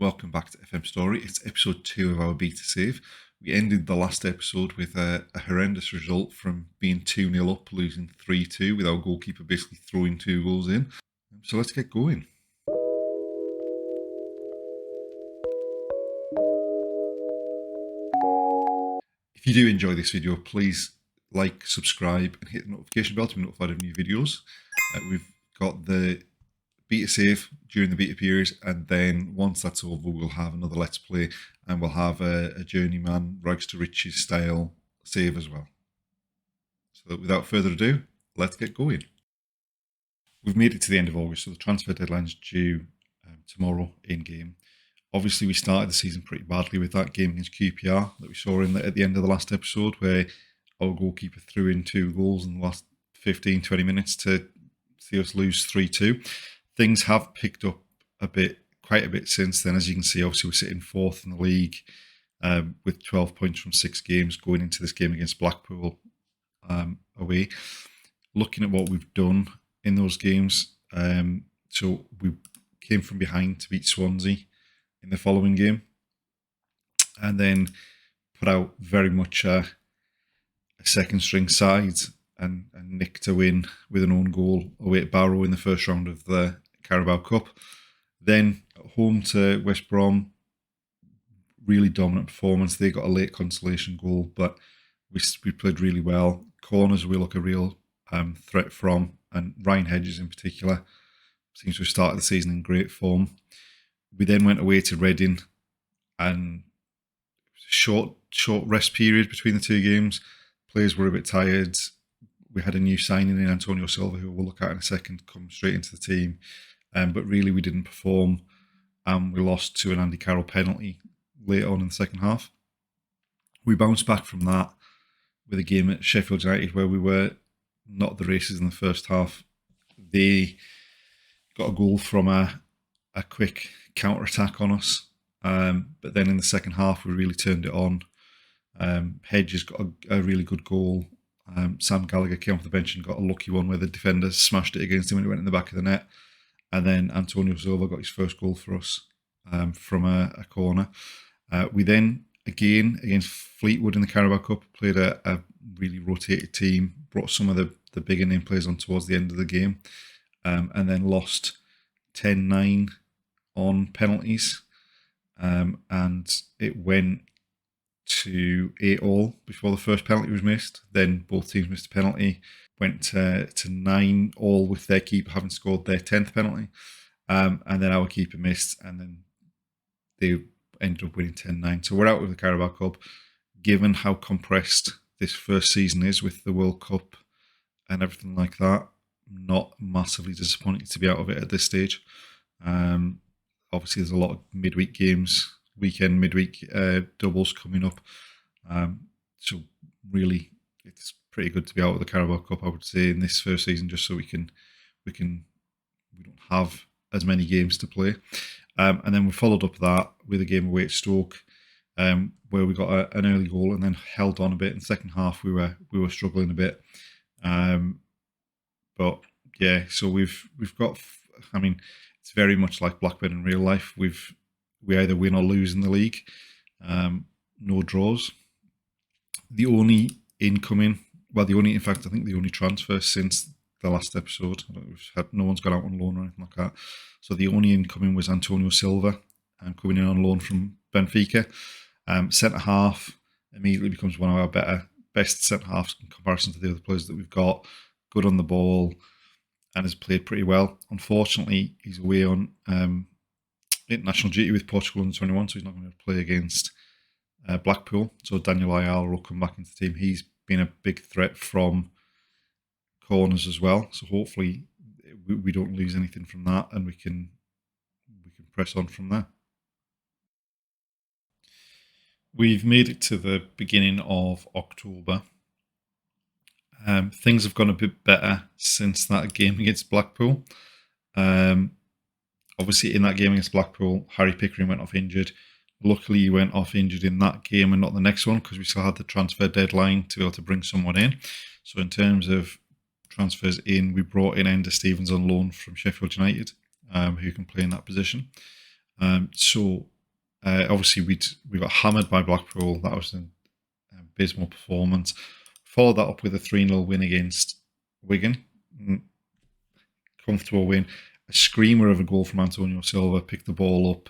Welcome back to FM Story. It's episode 2 of our beta save. We ended the last episode with a horrendous result from being 2-0 up, losing 3-2, with our goalkeeper basically throwing 2 goals in. So let's get going. If you do enjoy this video, please like, subscribe, and hit the notification bell to be notified of new videos. We've got the beta save during the beta period, and then once that's over, we'll have another Let's Play, and we'll have a Journeyman Rags to Riches style save as well. So without further ado, let's get going. We've made it to the end of August, so the transfer deadline's due tomorrow in game. Obviously, we started the season pretty badly with that game against QPR that we saw at the end of the last episode, where our goalkeeper threw in 2 goals in the last 15-20 minutes to see us lose 3-2. Things have picked up quite a bit since then. As you can see, obviously we're sitting 4th in the league with 12 points from 6 games going into this game against Blackpool away. Looking at what we've done in those games, so we came from behind to beat Swansea in the following game, and then put out very much a second string side and nicked a win with an own goal away at Barrow in the first round of the Carabao Cup. Then at home to West Brom, really dominant performance. They got a late consolation goal, but we played really well. Corners we look a real threat from, and Ryan Hedges in particular seems to have started the season in great form. We then went away to Reading, and short rest period between the 2 games. Players were a bit tired. We had a new signing in Antonio Silva, who we'll look at in a second, come straight into the team. But really we didn't perform, and we lost to an Andy Carroll penalty late on in the second half. We bounced back from that with a game at Sheffield United where we were not the races in the first half. They got a goal from a quick counter-attack on us, but then in the second half we really turned it on. Hedges got a really good goal. Sam Gallagher came off the bench and got a lucky one where the defender smashed it against him and it went in the back of the net. And then Antonio Silva got his first goal for us from a corner. We then, again, against Fleetwood in the Carabao Cup, played a really rotated team, brought some of the bigger name players on towards the end of the game, and then lost 10-9 on penalties. And it went to 8-8 before the first penalty was missed. Then both teams missed a penalty. Went to 9-9 with their keeper having scored their 10th penalty. And then our keeper missed, and then they ended up winning 10-9. So we're out with the Carabao Cup. Given how compressed this first season is with the World Cup and everything like that, not massively disappointed to be out of it at this stage. Obviously, there's a lot of midweek games, midweek doubles coming up. So really, it's pretty good to be out of the Carabao Cup, I would say, in this first season, just so we don't have as many games to play. And then we followed up that with a game away at Stoke, where we got an early goal and then held on a bit. In the second half, we were struggling a bit. But yeah, so we've got. I mean, it's very much like Blackburn in real life. We either win or lose in the league. No draws. The only transfer since the last episode, no one's gone out on loan or anything like that. So the only incoming was Antonio Silva, coming in on loan from Benfica. Centre half immediately becomes one of our best centre halves in comparison to the other players that we've got. Good on the ball and has played pretty well. Unfortunately, he's away on international duty with Portugal under 21, so he's not going to play against Blackpool. So Daniel Ayala will come back into the team. He's been a big threat from corners as well. So hopefully we don't lose anything from that, and we can press on from there. We've made it to the beginning of October. Things have gone a bit better since that game against Blackpool. Obviously, in that game against Blackpool, Harry Pickering went off injured. Luckily, he went off injured in that game and not the next one, because we still had the transfer deadline to be able to bring someone in. So in terms of transfers in, we brought in Ender Stevens on loan from Sheffield United, who can play in that position. Obviously we got hammered by Blackpool. That was an abysmal performance. Followed that up with a 3-0 win against Wigan. Comfortable win. A screamer of a goal from Antonio Silva. Picked the ball up,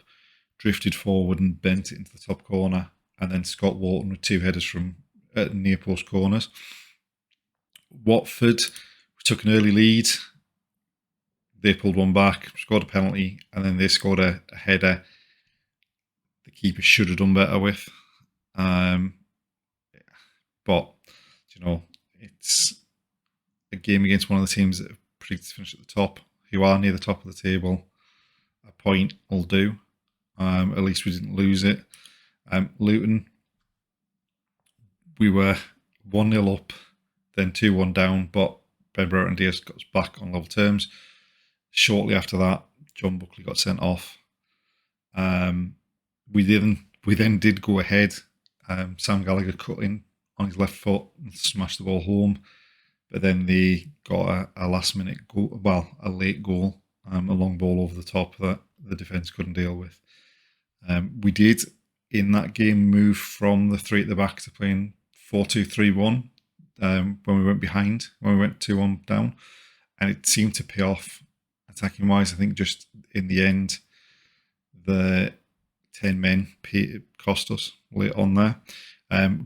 drifted forward and bent it into the top corner. And then Scott Walton with 2 headers from near post corners. Watford, we took an early lead. They pulled one back, scored a penalty, and then they scored a header the keeper should have done better with. But, it's a game against one of the teams that are predicted to finish at the top, who are near the top of the table. A point will do. At least we didn't lose it. Luton, we were 1-0 up, then 2-1 down, but Ben Brereton Diaz got us back on level terms. Shortly after that, John Buckley got sent off. We then did go ahead. Sam Gallagher cut in on his left foot and smashed the ball home. But then they got a last-minute goal, a late goal, a long ball over the top that the defence couldn't deal with. We did, in that game, move from the 3 at the back to playing 4-2-3-1 when we went behind, when we went 2-1 down. And it seemed to pay off attacking-wise. I think just in the end, the 10 men cost us late on there.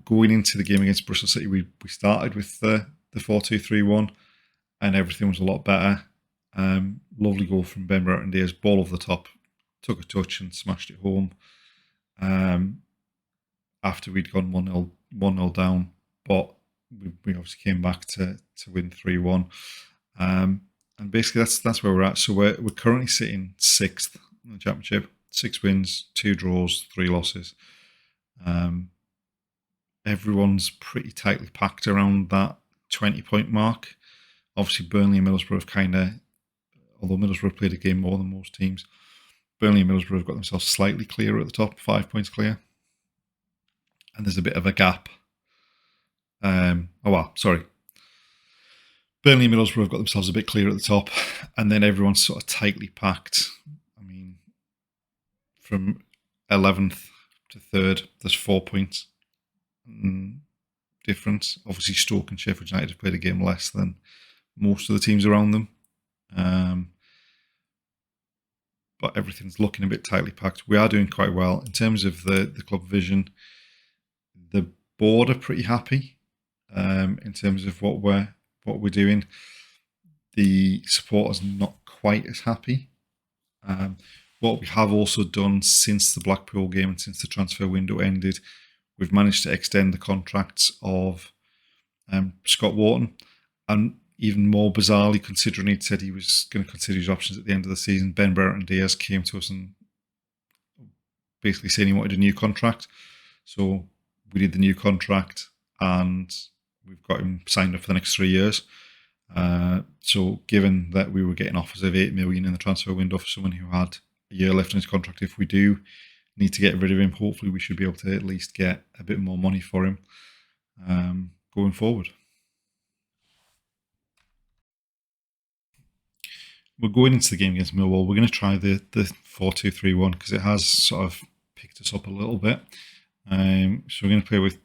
Going into the game against Bristol City, we started with the 4-2-3-1 and everything was a lot better. Lovely goal from Ben Brereton Diaz, ball over the top, took a touch and smashed it home after we'd gone 1-0 down. But we obviously came back to win 3-1. And basically that's where we're at. So we're currently sitting 6th in the Championship. 6 wins, 2 draws, 3 losses. Everyone's pretty tightly packed around that 20-point mark. Obviously, Burnley and Middlesbrough have although Middlesbrough played a game more than most teams, Burnley and Middlesbrough have got themselves slightly clear at the top, 5 points clear. And there's a bit of a gap. Burnley and Middlesbrough have got themselves a bit clear at the top, and then everyone's sort of tightly packed. I mean, from 11th to 3rd, there's 4 points difference. Obviously, Stoke and Sheffield United have played a game less than most of the teams around them. But everything's looking a bit tightly packed. We are doing quite well. In terms of the club vision, the board are pretty happy in terms of what we're doing. The supporters not quite as happy. What we have also done since the Blackpool game and since the transfer window ended, we've managed to extend the contracts of Scott Walton, and even more bizarrely, considering he'd said he was going to consider his options at the end of the season, Ben Brereton Diaz came to us and basically saying he wanted a new contract. So we did the new contract and we've got him signed up for the next 3 years. So given that we were getting offers of 8 million in the transfer window for someone who had a year left in his contract, if we do need to get rid of him, hopefully we should be able to at least get a bit more money for him going forward. We're going into the game against Millwall. We're going to try the 4-2-3-1 because it has sort of picked us up a little bit. So we're going to play with,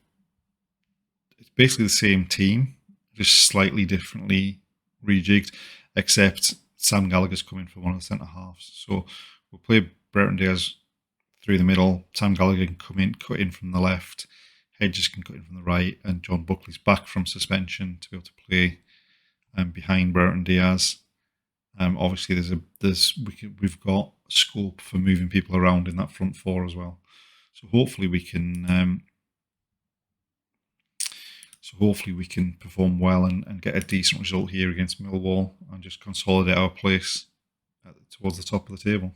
it's basically the same team, just slightly differently rejigged, except Sam Gallagher's coming for one of the centre halves. So we'll play Brereton Diaz through the middle. Sam Gallagher can come in, cut in from the left. Hedges can cut in from the right, and John Buckley's back from suspension to be able to play behind Brereton Diaz. Obviously, we've got scope for moving people around in that front four as well. So hopefully we can perform well and get a decent result here against Millwall and just consolidate our place towards the top of the table.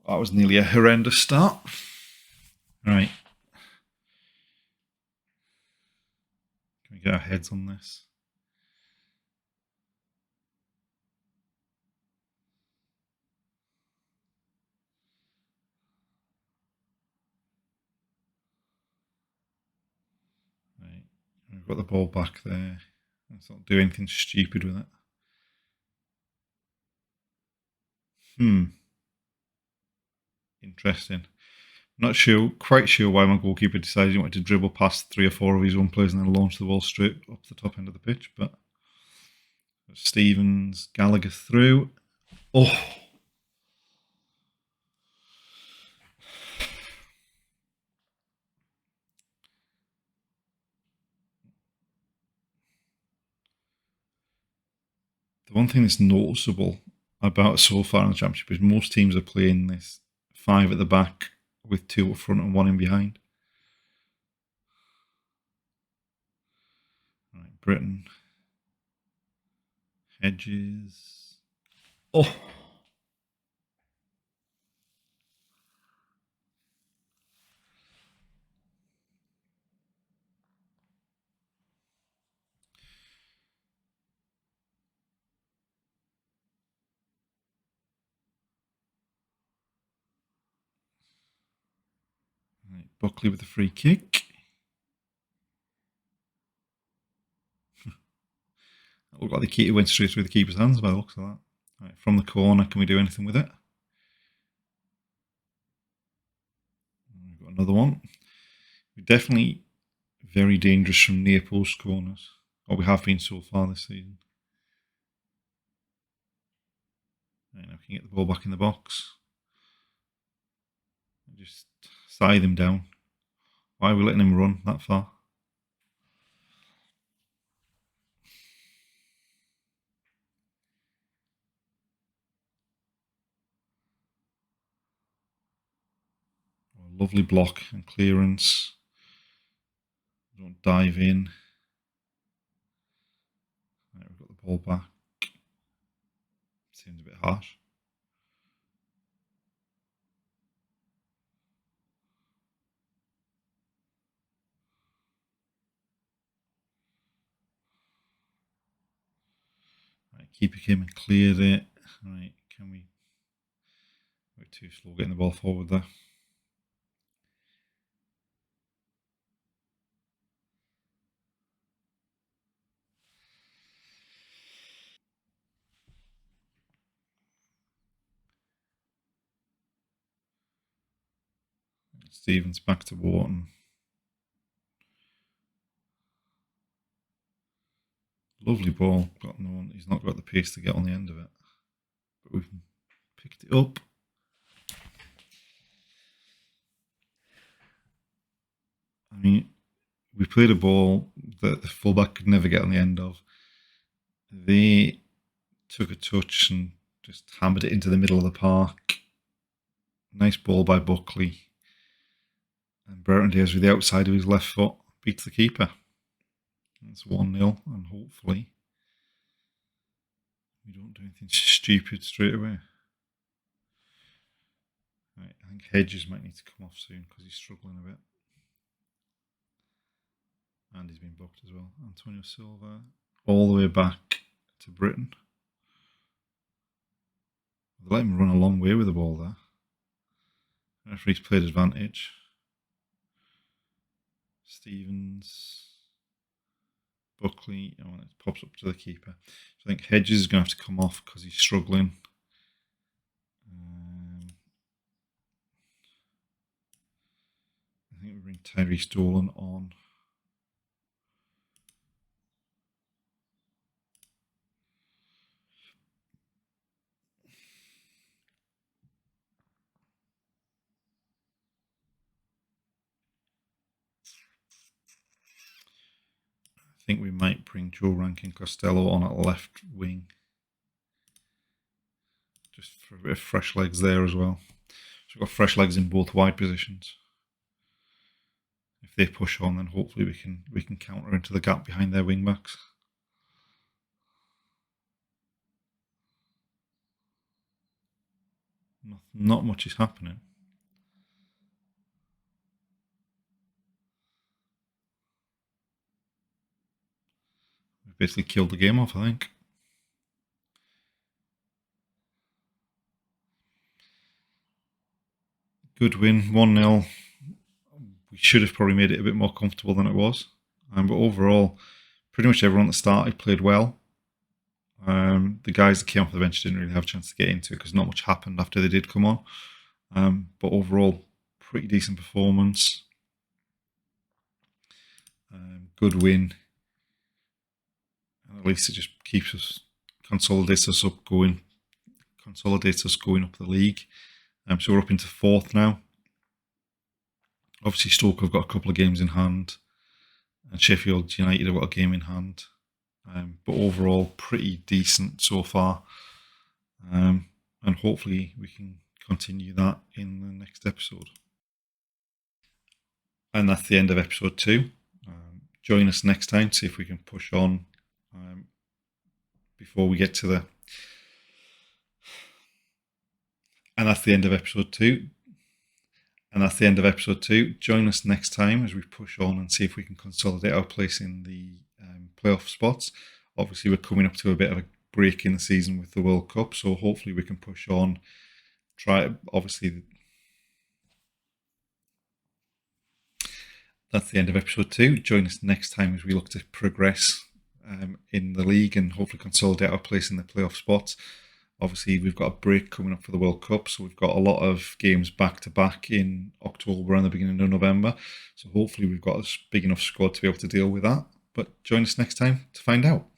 That was nearly a horrendous start. Right. Can we get our heads on this? We've got the ball back there. Let's not do anything stupid with it. Interesting. Not sure, quite sure why my goalkeeper decided he wanted to dribble past 3 or 4 of his own players and then launch the ball straight up the top end of the pitch. But Stevens, Gallagher through. Oh! The one thing that's noticeable about so far in the Championship is most teams are playing this 5 at the back with 2 up front and 1 in behind. Right, Britain. Hedges. Oh! Right, Buckley with the free kick. Looked like the keeper went straight through the keeper's hands by the looks of that. Right, from the corner, can we do anything with it? We've got another one. We're definitely very dangerous from near post corners, or we have been so far this season. Right, now we can get the ball back in the box. Just side him down. Why are we letting him run that far? Lovely block and clearance. Don't dive in. Right, we've got the ball back. Seems a bit harsh. Right, keeper came and cleared it. Right, can we? We're too slow getting the ball forward there. Stevens back to Wharton. Lovely ball. Got no one. He's not got the pace to get on the end of it, but we've picked it up. I mean, we played a ball that the fullback could never get on the end of. They took a touch and just hammered it into the middle of the park. Nice ball by Buckley. And Burton Dares with the outside of his left foot beats the keeper. It's 1-0, and hopefully we don't do anything stupid straight away. Right, I think Hedges might need to come off soon because he's struggling a bit. And he's been booked as well. Antonio Silva all the way back to Britain. They let him run a long way with the ball there. The referee's played advantage. Stevens, Buckley, and it pops up to the keeper. So I think Hedges is going to have to come off because he's struggling. I think we bring Tyrese Dolan on. I think we might bring Joe Rankin Costello on at left wing. Just for a bit of fresh legs there as well. So we've got fresh legs in both wide positions. If they push on, then hopefully we can counter into the gap behind their wing backs. Not much is happening. We've basically killed the game off, I think. Good win, 1-0. We should have probably made it a bit more comfortable than it was. But overall, pretty much everyone that started played well. The guys that came off the bench didn't really have a chance to get into it because not much happened after they did come on. But overall, pretty decent performance. Good win. And at least it just keeps us, consolidates us going up the league. So we're up into 4th now. Obviously, Stoke have got a couple of games in hand, and Sheffield United have got a game in hand. But overall, pretty decent so far. And hopefully we can continue that in the next episode. And that's the end of episode 2. Join us next time to see if we can push on before we get to the... And that's the end of episode 2. Join us next time as we push on and see if we can consolidate our place in the playoff spots. Obviously, we're coming up to a bit of a break in the season with the World Cup, so hopefully we can push on. That's the end of episode 2. Join us next time as we look to progress in the league and hopefully consolidate our place in the playoff spots. Obviously, we've got a break coming up for the World Cup, so we've got a lot of games back-to-back in October and the beginning of November. So hopefully we've got a big enough squad to be able to deal with that. But join us next time to find out.